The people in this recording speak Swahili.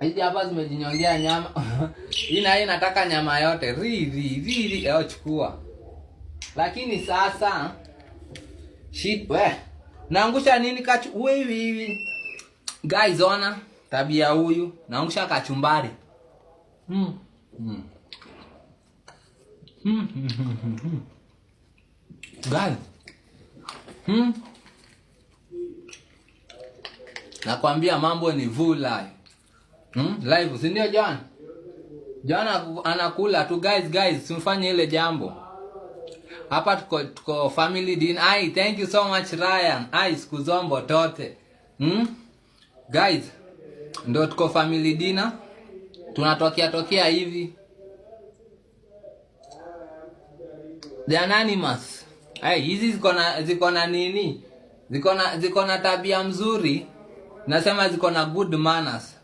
Hizi hapa zimejinyongea nyama. Hii na hii nataka nyama yote. Ri. Leo chukua. Lakini sasa shit we. Naangusha nini hivi. Guys ona tabia huyu. Naangusha kachumbari. Guys. Nakwambia mambo ni vula. Live, si ndio John? John anakula tu guys, tumfanye ile jambo. Hapa tuko family dinner. Thank you so much Ryan. Siku zombo tote. Guys, ndio tuko family dinner. Tunatokea hivi. The Anonymous. Hizi ziko na nini? Ziko na tabia mzuri. Nasema ziko na good manners.